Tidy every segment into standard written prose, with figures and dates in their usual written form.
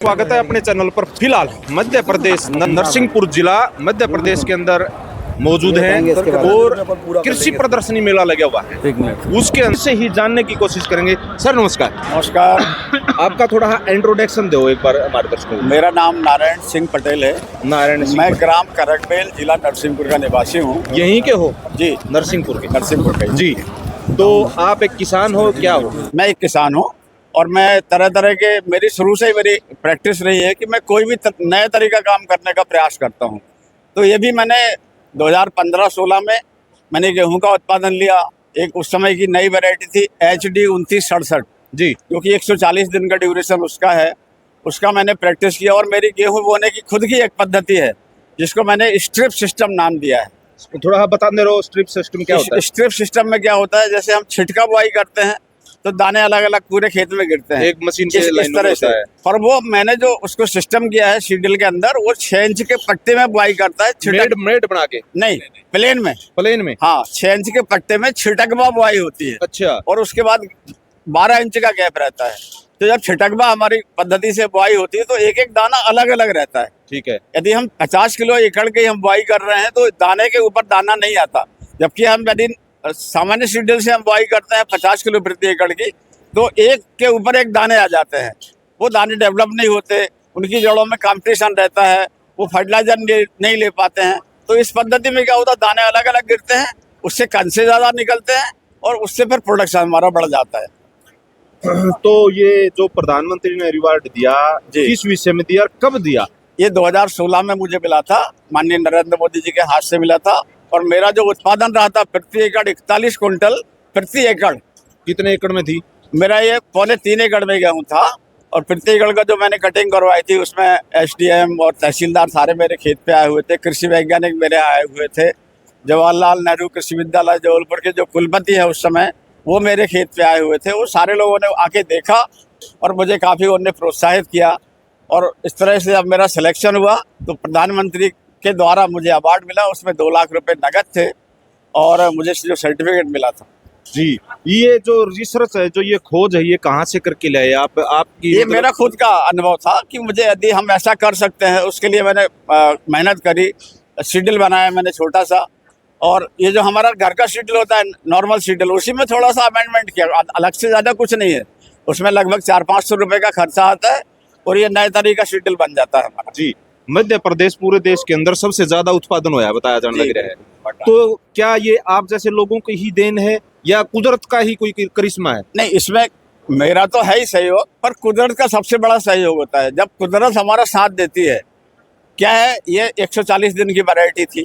स्वागत है अपने चैनल पर। फिलहाल मध्य प्रदेश नरसिंहपुर जिला मध्य प्रदेश के अंदर मौजूद है और कृषि प्रदर्शनी मेला लगा हुआ है। उसके अंदर से ही जानने की कोशिश करेंगे। सर नमस्कार। नमस्कार। आपका थोड़ा इंट्रोडक्शन दो एक बार हमारे दर्शकों को। मेरा नाम नारायण सिंह पटेल है। नारायण सिंह। मैं ग्राम करकबेल जिला नरसिंहपुर का निवासी हूँ। यहीं के हो? जी, नरसिंहपुर के। नरसिंहपुर के जी, तो आप एक किसान हो, क्या हो? मैं एक किसान हूँ और मैं तरह तरह के, मेरी शुरू से ही मेरी प्रैक्टिस रही है कि मैं कोई भी नए तरीका काम करने का प्रयास करता हूँ। तो ये भी मैंने 2015-16 में मैंने गेहूं का उत्पादन लिया। एक उस समय की नई वैरायटी थी HD 2967 जी, जो कि 140 दिन का ड्यूरेशन उसका है। उसका मैंने प्रैक्टिस किया और मेरी गेहूं बोने की खुद की एक पद्धति है जिसको मैंने स्ट्रिप सिस्टम नाम दिया है। थोड़ा बता दे रहे स्ट्रिप सिस्टम क्या होता है? स्ट्रिप सिस्टम में क्या होता है, जैसे हम छिटका बुआई करते हैं तो दाने अलग अलग पूरे खेत में गिरते हैं एक मशीन से इस तरह से। पर वो मैंने जो उसको सिस्टम किया है सीडल के अंदर, वो 6 इंच के पट्टे में बुआई करता है। मेड बना के? नहीं, प्लेन में। हाँ, 6 इंच के पट्टे में छिटकबा बुआई होती है। अच्छा। और उसके बाद 12 इंच का गैप रहता है। तो जब छिटकबा हमारी पद्धति से बुआई होती है तो एक एक दाना अलग अलग रहता है। ठीक है। यदि हम 50 किलो एकड़ की हम बुआई कर रहे हैं तो दाने के ऊपर दाना नहीं आता। जबकि हम यदि सामान्य सीडल से हम बुआई करते हैं 50 किलो प्रति एकड़ की, तो एक के ऊपर एक दाने आ जाते हैं। वो दाने डेवलप नहीं होते, उनकी जड़ों में कॉम्पिटिशन रहता है, वो फर्टिलाइजर नहीं ले पाते हैं। तो इस पद्धति में क्या होता है, दाने अलग अलग गिरते हैं, उससे कंसे ज़्यादा निकलते हैं और उससे फिर प्रोडक्शन हमारा बढ़ जाता है। तो ये जो प्रधानमंत्री ने रिवार्ड दिया, किस विषय में दिया और कब दिया? ये 2016 में मुझे मिला था, माननीय नरेंद्र मोदी जी के हाथ से मिला था। और मेरा जो उत्पादन रहा था प्रति एकड़ 41 क्विंटल प्रति एकड़। कितने एकड़ में थी? मेरा ये 3.25 एकड़ में गेहूँ था और प्रति एकड़ का जो मैंने कटिंग करवाई थी उसमें SDM और तहसीलदार सारे मेरे खेत पे आए हुए थे। कृषि वैज्ञानिक मेरे आए हुए थे। जवाहरलाल नेहरू कृषि विद्यालय जबलपुर के जो कुलपति है उस समय, वो मेरे खेत पे आए हुए थे। वो सारे लोगों ने आके देखा और मुझे काफ़ी उन्होंने प्रोत्साहित किया। और इस तरह से जब मेरा सिलेक्शन हुआ तो प्रधानमंत्री के द्वारा मुझे अवार्ड मिला। उसमें 2 लाख रुपए नगद थे और मुझे जो सर्टिफिकेट मिला था। जी, ये जो रिसर्च है, जो ये खोज है, ये कहाँ से करके लाए आप? आपकी ये मेरा खुद का अनुभव था कि मुझे यदि हम ऐसा कर सकते हैं, उसके लिए मैंने मेहनत करी। शेड्यूल बनाया मैंने छोटा सा, और ये जो हमारा घर का शेड्यूल होता है नॉर्मल शेड्यूल, उसी में थोड़ा सा अमेंडमेंट किया, अलग से ज़्यादा कुछ नहीं है। उसमें लगभग 400-500 रुपये का खर्चा आता है और ये नए तरह का शेड्यूल बन जाता है हमारा। जी, मध्य प्रदेश पूरे देश के अंदर सबसे ज्यादा उत्पादन होया बताया जाने लग रहा है। तो क्या ये आप जैसे लोगों की ही देन है या कुदरत का ही कोई करिश्मा है? नहीं, इसमें मेरा तो है ही सहयोग, पर कुदरत का सबसे बड़ा सहयोग होता है। जब कुदरत हमारा साथ देती है, क्या है, ये 140 दिन की वैरायटी थी।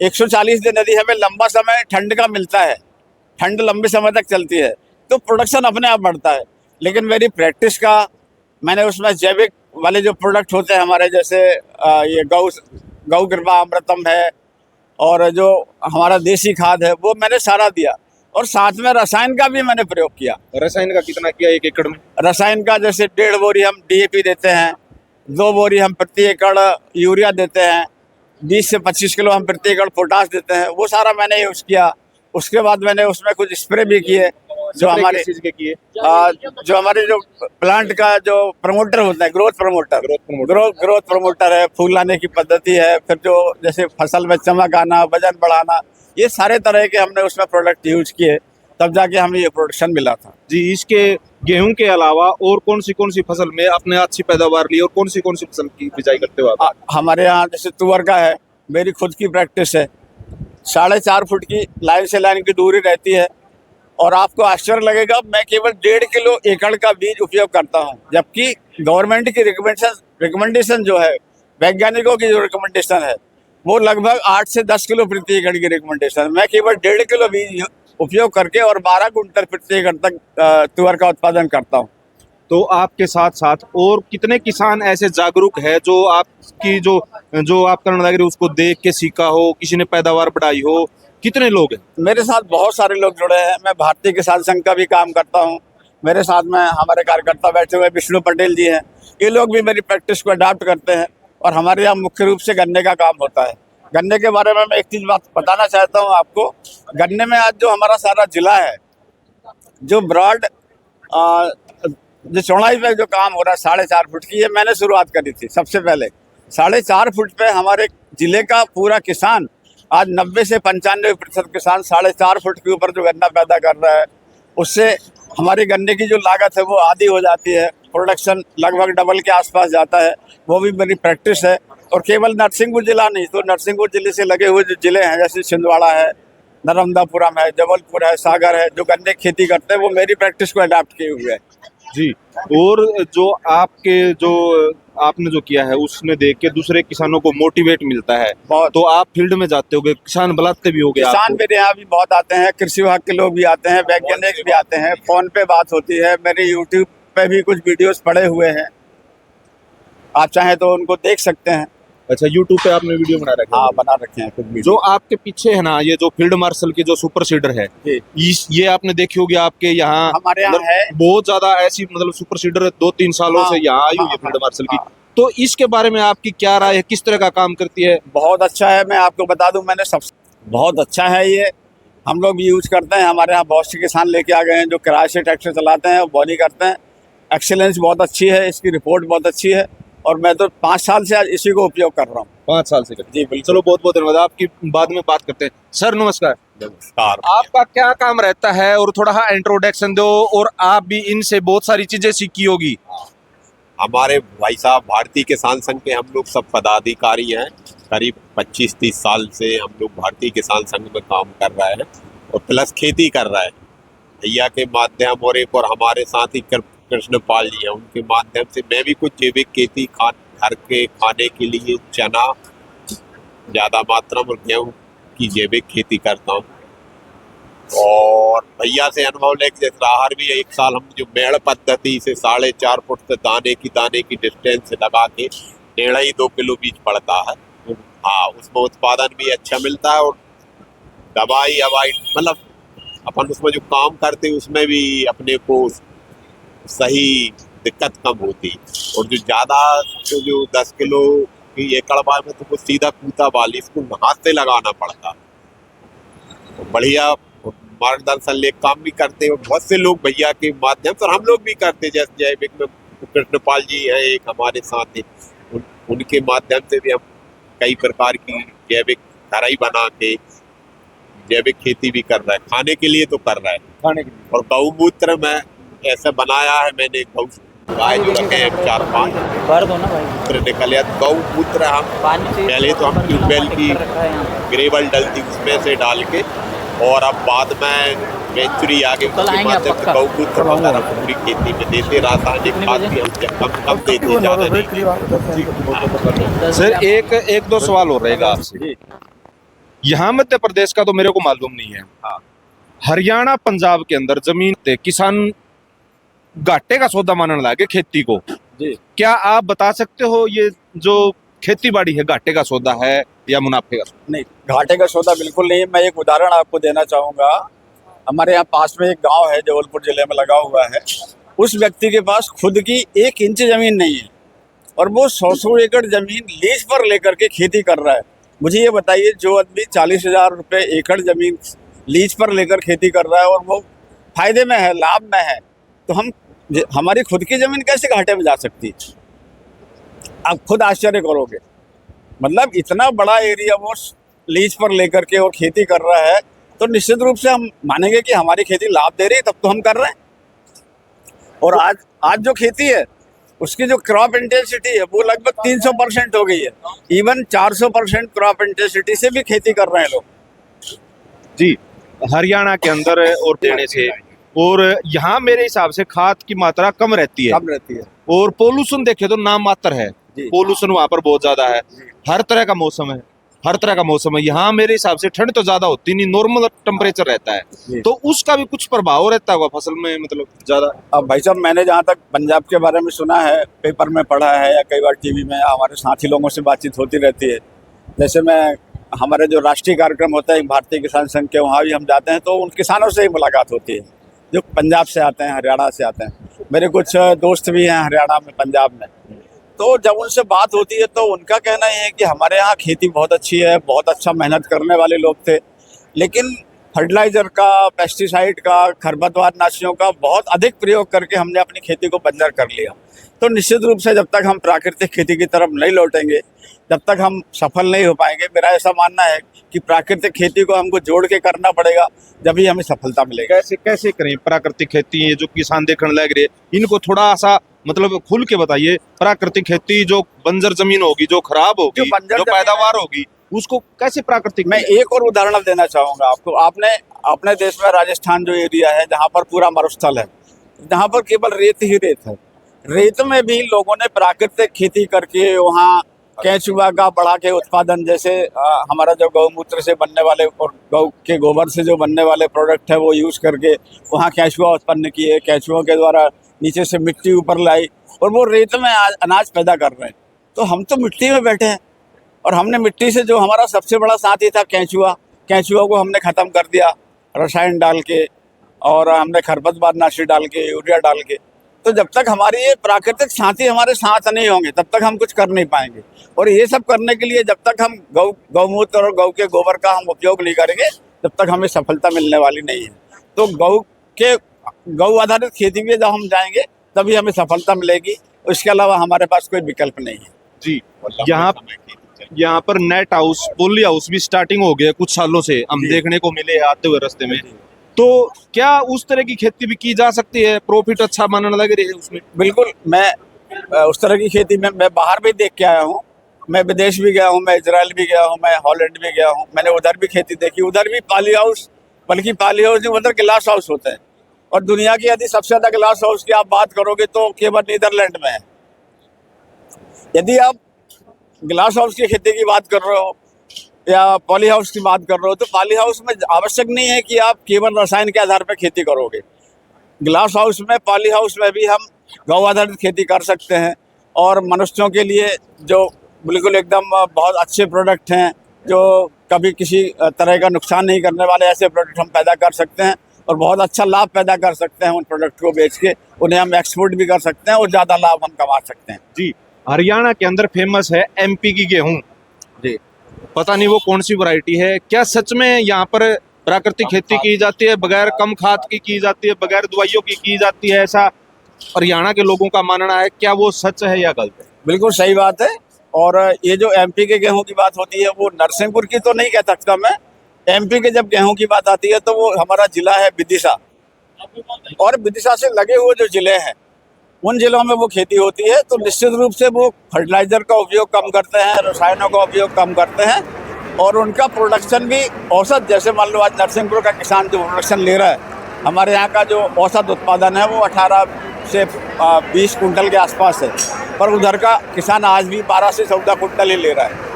140 दिन यदि हमें लंबा समय ठंड का मिलता है, ठंड लंबे समय तक चलती है, तो प्रोडक्शन अपने आप बढ़ता है। लेकिन मेरी प्रैक्टिस का, मैंने उसमें जैविक वाले जो प्रोडक्ट होते हैं हमारे, जैसे ये गौ कृपा अमृतम है और जो हमारा देसी खाद है, वो मैंने सारा दिया। और साथ में रसायन का भी मैंने प्रयोग किया। रसायन का कितना किया एक एकड़ में? रसायन का जैसे 1.5 बोरी हम DAP देते हैं, 2 बोरी हम प्रति एकड़ यूरिया देते हैं, 20 से 25 किलो हम प्रति एकड़ पोटाश देते हैं। वो सारा मैंने यूज किया। उसके बाद मैंने उसमें कुछ स्प्रे भी किए। जो हमारे चीज के किए? जो हमारे जो प्लांट का जो प्रमोटर होता है, ग्रोथ प्रमोटर है, फूल लाने की पद्धति है, फिर जो जैसे फसल में चमक आना, वजन बढ़ाना, ये सारे तरह के हमने उसमें प्रोडक्ट यूज किए, तब जाके हमें ये प्रोडक्शन मिला था। जी, इसके गेहूं के अलावा और कौन सी फसल में आपने अच्छी पैदावार ली और कौन सी फसल की बिजाई करते हो आप? हमारे यहाँ जैसे तुअर का है, मेरी खुद की प्रैक्टिस है। 4.5 फुट की लाइन से लाइन की दूरी रहती है और आपको आश्चर्य लगेगा, मैं केवल 1.5 किलो एकड़ का बीज उपयोग करता हूँ। जबकि गवर्नमेंट की रिकमेंडेशन जो है, वैज्ञानिकों की जो रिकमेंडेशन है, वो लगभग 8 से 10 किलो प्रति एकड़ की रिकमेंडेशन। मैं केवल 1.5 किलो बीज उपयोग करके और 12 कुंटल प्रति एकड़ तक तुअर का उत्पादन करता हूँ। तो आपके साथ साथ और कितने किसान ऐसे जागरूक है जो आपकी जो आप करने लग रहे उसको देख के सीखा हो, किसी ने पैदावार बढ़ाई हो? कितने लोग हैं? मेरे साथ बहुत सारे लोग जुड़े हैं। मैं भारतीय किसान संघ का भी काम करता हूँ। मेरे साथ में हमारे कार्यकर्ता बैठे हुए विष्णु पटेल जी हैं। ये लोग भी मेरी प्रैक्टिस को अडॉप्ट करते हैं और हमारे यहाँ मुख्य रूप से गन्ने का काम होता है। गन्ने के बारे में मैं एक चीज़ बात बताना चाहता हूँ आपको। गन्ने में आज जो हमारा सारा जिला है, जो ब्रॉड जो चौड़ाई पे जो काम हो रहा है 4.5 फुट की, ये मैंने शुरुआत करी थी सबसे पहले। 4.5 फुट पे हमारे जिले का पूरा किसान आज 90 से 95% किसान 4.5 फुट के ऊपर जो गन्ना पैदा कर रहा है, उससे हमारी गन्ने की जो लागत है वो आधी हो जाती है, प्रोडक्शन लगभग डबल के आसपास जाता है। वो भी मेरी प्रैक्टिस है। और केवल नरसिंहपुर जिला नहीं, तो नरसिंहपुर जिले से लगे हुए जो जिले हैं जैसे छिंदवाड़ा है, नर्मदापुरम है, जबलपुर है, सागर है, जो गन्ने की खेती करते हैं वो मेरी प्रैक्टिस को अडाप्ट किए हुए है। जी। और जो आपने जो किया है उसने देख के दूसरे किसानों को मोटिवेट मिलता है। बहुत। तो आप फील्ड में जाते होगे, किसान बुलाते भी होगे किसान आपको। मेरे यहाँ भी बहुत आते हैं, कृषि विभाग के लोग भी आते हैं, वैज्ञानिक भी आते हैं, फोन पे बात होती है, मेरे यूट्यूब पे भी कुछ वीडियोस पड़े हुए हैं, आप चाहें तो उनको देख सकते हैं। अच्छा, यूट्यूब पे आपने वीडियो बना रखा है? हाँ, बना रखे हैं कुछ वीडियो। जो आपके पीछे है ना, ये जो फील्ड मार्शल की जो सुपर सीडर है, ये आपने देखी होगी आपके यहाँ। हमारे यहाँ है बहुत ज्यादा ऐसी मतलब सुपर सीडर 2-3 सालों से यहाँ आई हुई है फील्ड मार्शल की। तो इसके बारे में आपकी क्या राय है, किस तरह का काम करती है? बहुत अच्छा है, मैं आपको बता दूं, मैंने सब बहुत अच्छा है ये, हम लोग भी यूज करते हैं। हमारे यहाँ बहुत से किसान लेके आ गए हैं जो किराए से ट्रैक्टर चलाते हैं, बोनी करते हैं। एक्सीलेंस बहुत अच्छी है, इसकी रिपोर्ट बहुत अच्छी है, और मैं तो 5 साल से आज इसी को उपयोग कर रहा हूँ। 5 साल से जी बिल्कुल। चलो, बहुत बहुत धन्यवाद। आपकी बाद में बात करते हैं। सर नमस्कार। नमस्कार। आपका क्या काम रहता है, और थोड़ा इंट्रोडक्शन दो। और आप भी इनसे बहुत सारी चीजें सीखी होगी। हमारे भाई साहब भारतीय किसान संघ के हम लोग सब पदाधिकारी हैं। करीब 25-30 साल से हम लोग भारतीय किसान संघ में काम कर रहे हैं और प्लस खेती कर रहे हैं। भैया के माध्यम और एक और हमारे साथी कृष्णपाल जी हैं, उनके माध्यम से मैं भी कुछ जैविक खेती घर के खाने के लिए चना ज़्यादा मात्रा में, गेहूँ की जैविक खेती करता हूँ। और भैया से अनुभव लेके जैसे राहर भी 1 साल हम जो मेड़ पद्धति से 4.5 फुट से दाने की डिस्टेंस लगा के 1.5 2 किलो बीज पड़ता है। हाँ, उसमें उत्पादन भी अच्छा मिलता है और दवाई मतलब अपन उसमें जो काम करते उसमें भी अपने को सही दिक्कत कम होती। और जो ज़्यादा जो 10 किलो की एकड़ बार में तो वो सीधा कूता वाली इसको हाथ से लगाना पड़ता। बढ़िया मार्गदर्शन ले काम भी करते हैं, और बहुत से लोग भैया के माध्यम से, और हम लोग भी करते हैं। जैसे जैविक में कृष्णपाल जी है एक हमारे साथ ही, उनके माध्यम से भी हम कई प्रकार की जैविक घराई बना के जैविक खेती भी कर रहा है। खाने के लिए तो कर रहा है, खाने के लिए। और गौमूत्र में ऐसा बनाया है मैंने, गाय जो रखे हैं 4-5 कर दो ना भाई, मूत्र निकल या गौमूत्र हम पहले तो हम ट्यूबवेल की ग्रेवल डलती उसमें से डाल के, और अब बाद में वेंचुरी आगे उसके माध्यम से गौमूत्र वगैरह पूरी खेती में देते। रासायनिक खाद भी हम कम देते, ज़्यादा नहीं। सर एक दो सवाल और रहेगा आपसे। यहाँ मध्य प्रदेश का तो मेरे को मालूम नहीं है, हरियाणा पंजाब के अंदर जमीन पे किसान घाटे का सौदा मानने लगे खेती को। जी। क्या आप बता सकते हो ये जो खेती बाड़ी है घाटे का सौदा है या मुनाफे का? नहीं, घाटे का सौदा बिल्कुल नहीं है। मैं एक उदाहरण आपको देना चाहूँगा। हमारे यहाँ पास में एक गांव है, जबलपुर जिले में लगा हुआ है। उस व्यक्ति के पास खुद की 1 इंच जमीन नहीं है, और वो 100 एकड़ जमीन लीज पर लेकर के खेती कर रहा है। मुझे ये बताइए, जो आदमी 40,000 रुपये एकड़ जमीन लीज पर लेकर खेती कर रहा है और वो फायदे में है, लाभ में है, तो हमारी खुद की जमीन कैसे घाटे में जा सकती है? आप खुद आश्चर्य करोगे। मतलब इतना बड़ा एरिया वो लीज पर लेकर के और खेती कर रहा है, तो निश्चित रूप से हम मानेंगे कि हमारी खेती लाभ दे रही है, तब तो हम कर रहे हैं। और आज जो खेती है उसकी जो क्रॉप इंटेंसिटी है वो लगभग 300% हो गई है। इवन 400% क्रॉप इंटेंसिटी से भी खेती कर रहे हैं लोग। जी, हरियाणा के अंदर और देने से, और यहाँ मेरे हिसाब से खाद की मात्रा कम रहती है। और पोल्यूशन देखे तो नाम मात्र है, पोल्यूशन वहाँ पर बहुत ज्यादा है। हर तरह का मौसम है, हर तरह का मौसम है। यहाँ मेरे हिसाब से ठंड तो ज्यादा होती नहीं, नॉर्मल टेम्परेचर रहता है, तो उसका भी कुछ प्रभाव रहता होगा फसल में, मतलब ज्यादा। अब भाई साहब, मैंने जहाँ तक पंजाब के बारे में सुना है, पेपर में पढ़ा है, या कई बार टीवी में हमारे साथी लोगों से बातचीत होती रहती है। जैसे हमारे जो राष्ट्रीय कार्यक्रम होता है भारतीय किसान संघ के, वहाँ भी हम जाते हैं, तो उन किसानों से ही मुलाकात होती है जो पंजाब से आते हैं, हरियाणा से आते हैं। मेरे कुछ दोस्त भी हैं हरियाणा में, पंजाब में। तो जब उनसे बात होती है तो उनका कहना ये है कि हमारे यहाँ खेती बहुत अच्छी है, बहुत अच्छा मेहनत करने वाले लोग थे, लेकिन फर्टिलाइजर का, पेस्टिसाइड का, खरपतवार नाशियों का बहुत अधिक प्रयोग करके हमने अपनी खेती को बंजर कर लिया। तो निश्चित रूप से जब तक हम प्राकृतिक खेती की तरफ नहीं लौटेंगे, जब तक हम सफल नहीं हो पाएंगे। मेरा ऐसा मानना है कि प्राकृतिक खेती को हमको जोड़ के करना पड़ेगा, जब ही हमें सफलता मिलेगी। कैसे कैसे करें प्राकृतिक खेती? ये जो किसान देखने लग रहे, इनको थोड़ा सा मतलब खुल के बताइए। प्राकृतिक खेती जो बंजर जमीन होगी, जो खराब होगी, जो पैदावार होगी, उसको कैसे प्राकृतिक? मैं एक और उदाहरण देना चाहूंगा आपको। आपने अपने देश में राजस्थान जो एरिया है, जहाँ पर पूरा मरुस्थल है, जहाँ पर केवल रेत ही रेत है, रेत में भी लोगों ने प्राकृतिक खेती करके वहाँ केंचुआ का बढ़ा के उत्पादन, जैसे हमारा जो गौमूत्र से बनने वाले और गौ के गोबर से जो बनने वाले प्रोडक्ट है वो यूज करके वहाँ केंचुआ उत्पन्न किए। केंचुओं के द्वारा नीचे से मिट्टी ऊपर लाई और वो रेत में अनाज पैदा कर रहे हैं। तो हम तो मिट्टी में बैठे हैं और हमने मिट्टी से, जो हमारा सबसे बड़ा साथी था केंचुआ को हमने ख़त्म कर दिया रसायन डाल के, और हमने खरपतवार नाशी डाल के, यूरिया डाल के। तो जब तक हमारे ये प्राकृतिक साथी हमारे साथ नहीं होंगे, तब तक हम कुछ कर नहीं पाएंगे। और ये सब करने के लिए जब तक हम गौमूत्र और गौ के गोबर का हम उपयोग नहीं करेंगे, तब तक हमें सफलता मिलने वाली नहीं है। तो गौ आधारित खेती में जब हम जाएंगे, तभी हमें सफलता मिलेगी। उसके अलावा हमारे पास कोई विकल्प नहीं है। जी, यहाँ पर नेट हाउस, पोली हाउस भी स्टार्टिंग हो गया कुछ सालों से, हम देखने को मिले आते हुए रास्ते में। तो क्या उस तरह की खेती भी की जा सकती है? प्रॉफिट अच्छा मानने लग रही है उसमें? बिल्कुल, मैं उस तरह की खेती में मैं बाहर भी देख के आया हूँ। मैं विदेश भी गया हूँ, मैं इजराइल भी गया हूँ, मैं हॉलैंड भी गया हूँ। मैंने उधर भी खेती देखी। उधर भी पाली हाउस, बल्कि पाली हाउस नहीं, उधर ग्लास हाउस होते हैं। और दुनिया की यदि सबसे ज्यादा ग्लास हाउस की आप बात करोगे तो केवल नीदरलैंड में है। यदि आप ग्लास हाउस की खेती की बात कर रहे हो या पॉली हाउस की बात कर रहे हो, तो पॉली हाउस में आवश्यक नहीं है कि आप केवल रसायन के आधार पर खेती करोगे। ग्लास हाउस में, पॉली हाउस में भी हम गौ आधारित खेती कर सकते हैं। और मनुष्यों के लिए जो बिल्कुल एकदम बहुत अच्छे प्रोडक्ट हैं, जो कभी किसी तरह का नुकसान नहीं करने वाले, ऐसे प्रोडक्ट हम पैदा कर सकते हैं और बहुत अच्छा लाभ पैदा कर सकते हैं। उन प्रोडक्ट को बेच के उन्हें हम एक्सपोर्ट भी कर सकते हैं और ज़्यादा लाभ हम कमा सकते हैं। जी, हरियाणा के अंदर फेमस है MP की गेहूं। जी, पता नहीं वो कौन सी वैरायटी है। क्या सच में यहाँ पर प्राकृतिक खेती की जाती है, बगैर कम खाद की जाती है, बगैर दवाइयों की जाती है? ऐसा हरियाणा के लोगों का मानना है। क्या वो सच है या गलत है? बिल्कुल सही बात है। और ये जो MP के गेहूं की बात होती है, वो नरसिंहपुर की तो नहीं कह सकता मैं। MP के जब गेहूं की बात आती है तो वो हमारा जिला है विदिशा, और विदिशा से लगे हुए जो जिले हैं, उन जिलों में वो खेती होती है। तो निश्चित रूप से वो फर्टिलाइजर का उपयोग कम करते हैं, रसायनों का उपयोग कम करते हैं, और उनका प्रोडक्शन भी औसत, जैसे मान लो आज नरसिंहपुर का किसान जो प्रोडक्शन ले रहा है, हमारे यहाँ का जो औसत उत्पादन है वो 18 से 20 कुंटल के आसपास है, पर उधर का किसान आज भी 12 से 14 कुंटल ही ले रहा है।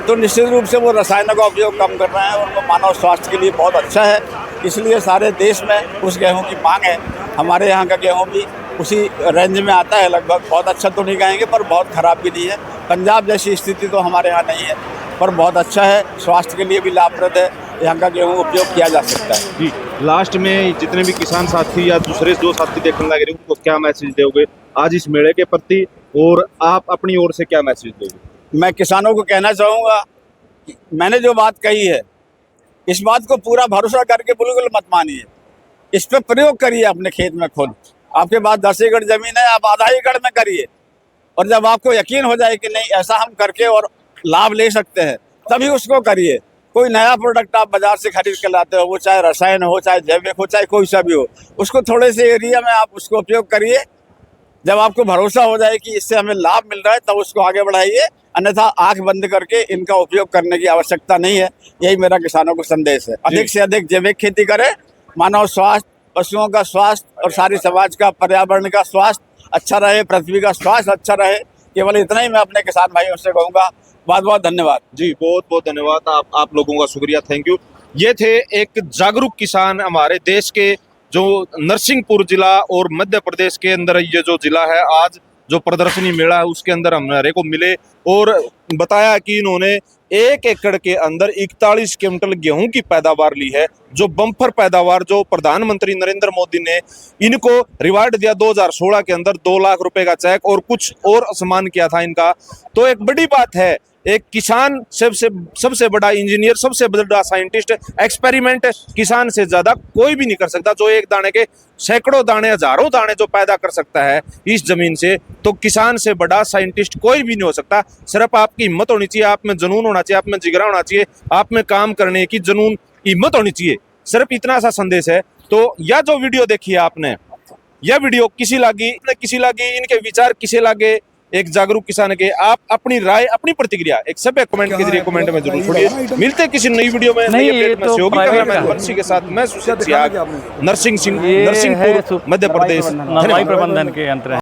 तो निश्चित रूप से वो रसायनों का उपयोग कम कर रहे हैं और वो मानव स्वास्थ्य के लिए बहुत अच्छा है। इसलिए सारे देश में उस गेहूं की मांग है। हमारे यहाँ का गेहूं भी उसी रेंज में आता है लगभग। बहुत अच्छा तो नहीं कहेंगे, पर बहुत ख़राब भी नहीं है। पंजाब जैसी स्थिति तो हमारे यहाँ नहीं है, पर बहुत अच्छा है, स्वास्थ्य के लिए भी लाभप्रद है। यहाँ का गेहूँ उपयोग किया जा सकता है। जी, लास्ट में जितने भी किसान साथी या दूसरे जो साथी देखने लगे उनको क्या मैसेज दोगे आज इस मेले के प्रति, और आप अपनी ओर से क्या मैसेज दोगे? मैं किसानों को कहना चाहूँगा, मैंने जो बात कही है, इस बात को पूरा भरोसा करके बिल्कुल मत मानिए। इस पर प्रयोग करिए अपने खेत में खुद। आपके पास 10 एकड़ जमीन है, आप आधा एकड़ में करिए, और जब आपको यकीन हो जाए कि नहीं ऐसा हम करके और लाभ ले सकते हैं, तभी उसको करिए। कोई नया प्रोडक्ट आप बाजार से खरीद के लाते हो, वो चाहे रसायन हो, चाहे जैविक हो, चाहे कोई सा भी हो, उसको थोड़े से एरिया में आप उसको उपयोग करिए। जब आपको भरोसा हो जाए कि इससे हमें लाभ मिल रहा है, तब उसको आगे बढ़ाइए। अन्यथा आंख बंद करके इनका उपयोग करने की आवश्यकता नहीं है। यही मेरा किसानों को संदेश है। अधिक से अधिक जैविक खेती करें। मानव स्वास्थ्य, पशुओं का स्वास्थ्य और सारी समाज का, पर्यावरण का स्वास्थ्य अच्छा रहे, पृथ्वी का स्वास्थ्य अच्छा रहे। केवल इतना ही मैं अपने किसान भाइयों से कहूँगा। बहुत बहुत धन्यवाद। जी, बहुत बहुत धन्यवाद। आप लोगों का शुक्रिया, थैंक यू। ये थे एक जागरूक किसान हमारे देश के, जो नरसिंहपुर जिला और मध्य प्रदेश के अंदर ये जो जिला है, आज जो प्रदर्शनी मेला है उसके अंदर हमारे को मिले और बताया कि इन्होंने 1 एकड़ के अंदर 41 क्विंटल गेहूं की पैदावार ली है, जो बम्पर पैदावार, जो प्रधानमंत्री नरेंद्र मोदी ने इनको रिवार्ड दिया 2016 के अंदर 2 लाख रुपए का चेक और कुछ और सम्मान किया था इनका। तो एक बड़ी बात है एक किसान सबसे बड़ा इंजीनियर, सबसे बड़ा साइंटिस्ट, एक्सपेरिमेंट किसान से ज्यादा कोई भी नहीं कर सकता। जो एक दाने के सैकड़ों दाने, हजारों दाने जो पैदा कर सकता है इस जमीन से, तो किसान से बड़ा साइंटिस्ट कोई भी नहीं हो सकता। सिर्फ आपकी हिम्मत होनी चाहिए, आप में जुनून होना चाहिए, आप में जिगरा होना चाहिए, आप में काम करने की जुनून हिम्मत होनी चाहिए। सिर्फ इतना सा संदेश है। तो यह जो वीडियो देखी है आपने, यह वीडियो किसी लागी, इनके विचार किसे लागे, एक जागरूक किसान के, आप अपनी राय, अपनी प्रतिक्रिया एक सभ्य कमेंट के जरिए कमेंट में जरूर छोड़िए। मिलते हैं किसी नई वीडियो में, नई अपडेट में। सहयोगी कैमरामैन बंसी के साथ मैं सुशील सियाग, नरसिंहपुर, मध्य प्रदेश। नरवाई प्रबंधन के यंत्र है।